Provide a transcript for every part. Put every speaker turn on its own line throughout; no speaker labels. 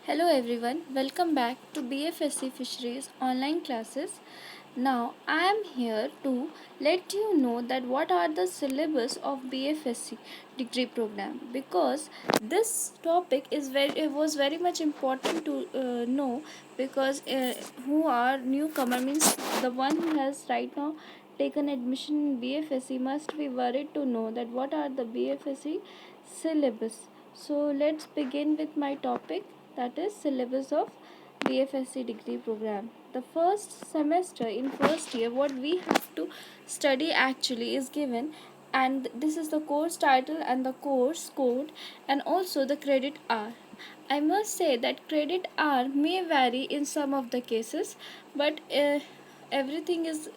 Hello everyone, welcome back to BFSC Fisheries online classes. Now I am here to let you know that what are the syllabus of BFSC degree program, because this topic is very much important to know, because who are newcomer means the one who has right now taken admission in BFSC must be worried to know that what are the BFSC syllabus. So let's begin with my topic, that is syllabus of BFSC degree program. The first semester in first year what we have to study actually is given, and this is the course title and the course code and also the credit hour. I must say that credit hour may vary in some of the cases, but everything is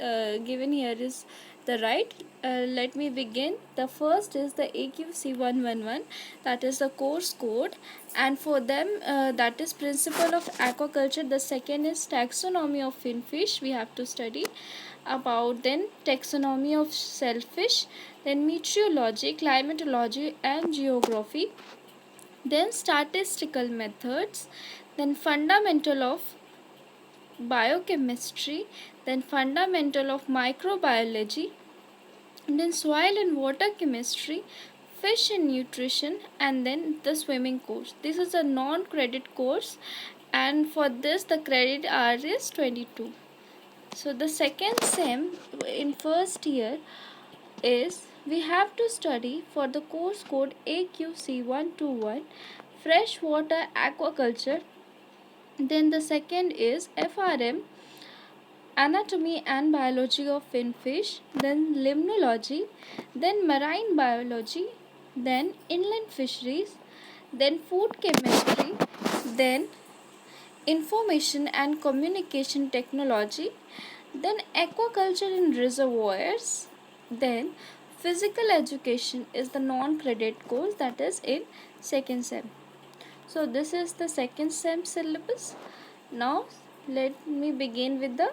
given here is the right. Let me begin. The first is the AQC 111, that is the course code, and for them that is principle of aquaculture. The second is taxonomy of finfish, we have to study about, then taxonomy of shellfish, then meteorology, climatology and geography, then statistical methods, then fundamental of biochemistry, then fundamental of microbiology, then soil and water chemistry, fish and nutrition, and then the swimming course. This is a non-credit course, and for this the credit hour is 22. So the second sem in first year is we have to study for the course code AQC121 freshwater aquaculture. Then the second is FRM anatomy and biology of finfish, then limnology, then marine biology, then inland fisheries, then food chemistry, then information and communication technology, then aquaculture in reservoirs, then physical education is the non-credit course, that is in second sem. So this is the second sem syllabus. Now let me begin with the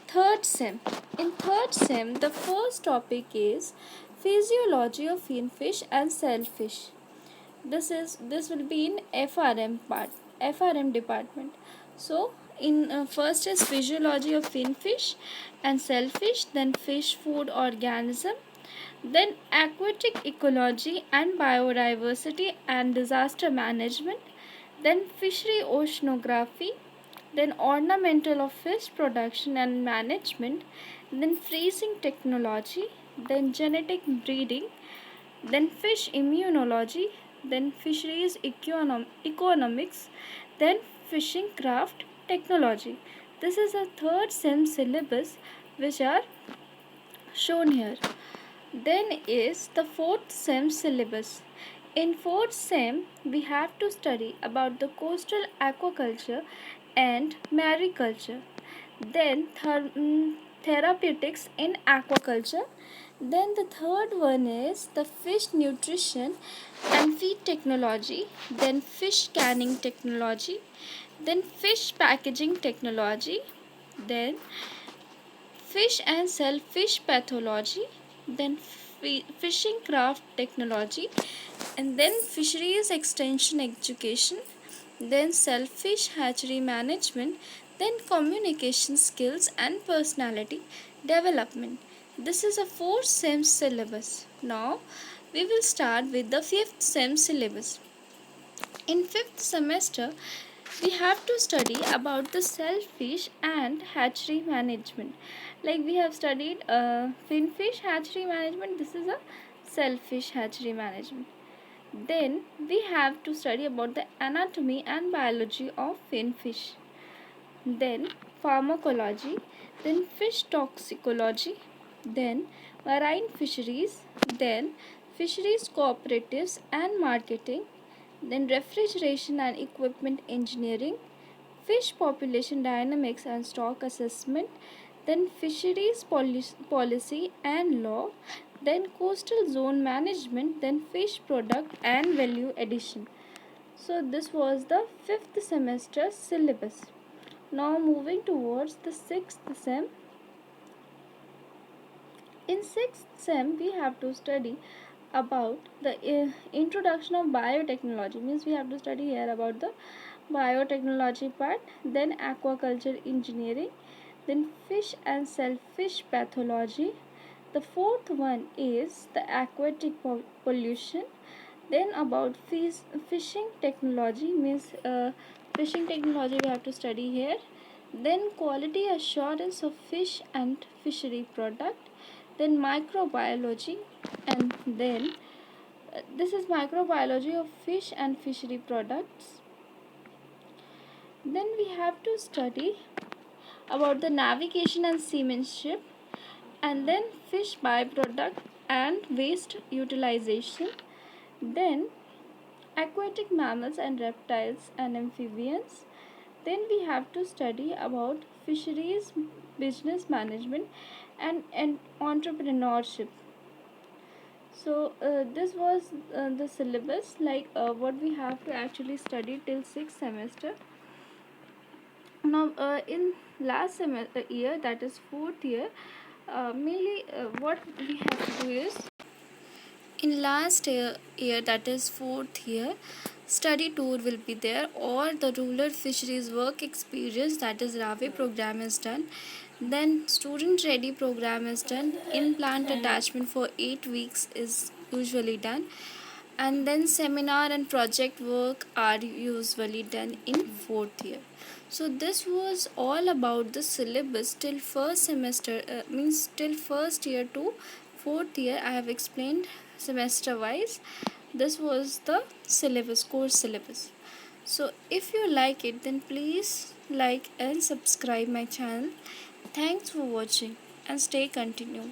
third sem. In third sem, the first topic is physiology of finfish and shellfish. This will be in FRM department. So in first is physiology of finfish and shellfish, then fish food organism, then aquatic ecology and biodiversity and disaster management, then fishery oceanography, then ornamental of fish production and management, then freezing technology, then genetic breeding, then fish immunology, then fisheries economics, then fishing craft technology. This is a third sem syllabus which are shown here. Then is the fourth sem syllabus. In fourth sem, we have to study about the coastal aquaculture and mariculture. Then therapeutics in aquaculture. Then the third one is the fish nutrition and feed technology. Then fish canning technology. Then fish packaging technology. Then fish and shellfish pathology, then fishing craft technology, and then fisheries extension education, then shellfish hatchery management, then communication skills and personality development. This is a 4 sem syllabus. Now we will start with the 5th sem syllabus. In 5th semester, we have to study about the shellfish and hatchery management. Like we have studied finfish hatchery management, this is a shellfish hatchery management. Then we have to study about the anatomy and biology of finfish, then pharmacology, then fish toxicology, then marine fisheries, then fisheries cooperatives and marketing, then refrigeration and equipment engineering, fish population dynamics and stock assessment, then fisheries policy and law, then coastal zone management, then fish product and value addition. So this was the 5th semester syllabus. Now moving towards the 6th sem. In 6th sem, we have to study about the introduction of biotechnology. Means we have to study here about the biotechnology part, then aquaculture engineering, then fish and shellfish pathology. The fourth one is the aquatic pollution. Then about fishing technology, means fishing technology we have to study here. Then quality assurance of fish and fishery product. Then microbiology, and then this is microbiology of fish and fishery products. Then we have to study about the navigation and seamanship, and then fish byproduct and waste utilization. Then aquatic mammals and reptiles and amphibians. Then we have to study about fisheries business management and entrepreneurship. So this was the syllabus, like what we have to actually study till 6th semester. Now in last semester year, that is fourth year, mainly what we have to do is, in last year, that is fourth year, study tour will be there, or the rural fisheries work experience, that is RAVE program is done. Then student ready program is done. In plant attachment for 8 weeks is usually done, and then seminar and project work are usually done in fourth year. So this was all about the syllabus till first semester, means till first year to fourth year. I have explained semester wise. This was the syllabus, course syllabus. So if you like it, then please like and subscribe my channel. Thanks for watching and stay continued.